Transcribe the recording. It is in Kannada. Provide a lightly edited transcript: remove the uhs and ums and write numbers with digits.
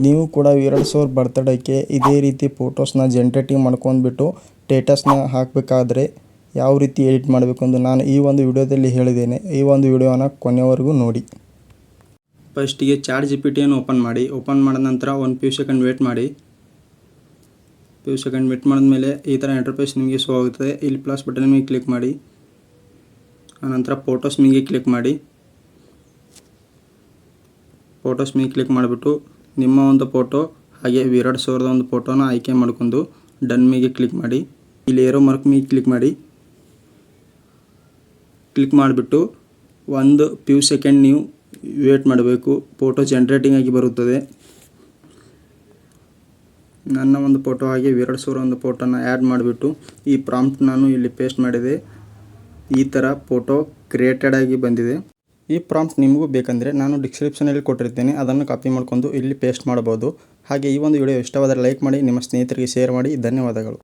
ನೀವು ಕೂಡ ವಿರಾಟ್ ಸರ್ ಬರ್ತ್ಡೇಗೆ ಇದೇ ರೀತಿ ಫೋಟೋಸ್ನ ಜನ್ರೇಟಿಂಗ್ ಮಾಡ್ಕೊಂಡ್ಬಿಟ್ಟು ಸ್ಟೇಟಸ್ನ ಹಾಕಬೇಕಾದ್ರೆ ಯಾವ ರೀತಿ ಎಡಿಟ್ ಮಾಡಬೇಕು ಎಂದು ನಾನು ಈ ಒಂದು ವಿಡಿಯೋದಲ್ಲಿ ಹೇಳಿದ್ದೇನೆ. ಈ ಒಂದು ವಿಡಿಯೋನ ಕೊನೆಯವರೆಗೂ ನೋಡಿ. ಫಸ್ಟಿಗೆ ಚಾಟ್ ಜಿಪಿಟಿಯನ್ನು ಓಪನ್ ಮಾಡಿ. ಓಪನ್ ಮಾಡಿದ ನಂತರ ಒಂದು ಫ್ಯೂ ಸೆಕೆಂಡ್ ವೇಟ್ ಮಾಡಿ. ಮಾಡಿದ್ಮೇಲೆ ಈ ಥರ ಇಂಟರ್ಫೇಸ್ ನಿಮಗೆ ಶೋ ಆಗುತ್ತದೆ. ಇಲ್ಲಿ ಪ್ಲಸ್ ಬಟನ್ ಮೇಲೆ ಕ್ಲಿಕ್ ಮಾಡಿ. ಆನಂತರ ಫೋಟೋಸ್ ಮೇಲೆ ಕ್ಲಿಕ್ ಮಾಡಿ. ಫೋಟೋಸ್ ಮೇಲೆ ಕ್ಲಿಕ್ ಮಾಡಿಬಿಟ್ಟು ನಿಮ್ಮ ಒಂದು ಫೋಟೋ ಹಾಗೆ ವಿರಾಟ್ ಸೌರದ ಒಂದು ಫೋಟೋನ ಆಯ್ಕೆ ಮಾಡ್ಕೊಂಡು ಡನ್ ಮೇಲೆ ಕ್ಲಿಕ್ ಮಾಡಿ. ಇಲ್ಲಿ ಏರೋ ಮಾರ್ಕ್ ಮೇಲೆ ಕ್ಲಿಕ್ ಮಾಡಿ. ಕ್ಲಿಕ್ ಮಾಡಿಬಿಟ್ಟು ಒಂದು ಫ್ಯೂ ಸೆಕೆಂಡ್ ನೀವು ವೇಟ್ ಮಾಡಬೇಕು. ಫೋಟೋ ಜನ್ರೇಟಿಂಗ್ ಆಗಿ ಬರುತ್ತದೆ. ನನ್ನ ಒಂದು ಫೋಟೋ ಹಾಗೆ ವಿರಾಟ್ ಸೌರ ಒಂದು ಫೋಟೋನ ಆ್ಯಡ್ ಮಾಡಿಬಿಟ್ಟು ಈ ಪ್ರಾಂಪ್ಟ್ ನಾನು ಇಲ್ಲಿ ಪೇಸ್ಟ್ ಮಾಡಿದೆ. ಈ ಥರ ಫೋಟೋ ಕ್ರಿಯೇಟೆಡ್ ಆಗಿ ಬಂದಿದೆ. ಈ ಪ್ರಾಂಪ್ಟ್ ನಿಮಗೂ ಬೇಕಂದರೆ ನಾನು ಡಿಸ್ಕ್ರಿಪ್ಷನಲ್ಲಿ ಕೊಟ್ಟಿರ್ತೇನೆ, ಅದನ್ನು ಕಾಪಿ ಮಾಡ್ಕೊಂಡು ಇಲ್ಲಿ ಪೇಸ್ಟ್ ಮಾಡಬಹುದು. ಹಾಗೆ ಈ ಒಂದು ವಿಡಿಯೋ ಇಷ್ಟವಾದರೆ ಲೈಕ್ ಮಾಡಿ, ನಿಮ್ಮ ಸ್ನೇಹಿತರಿಗೆ ಶೇರ್ ಮಾಡಿ. ಧನ್ಯವಾದಗಳು.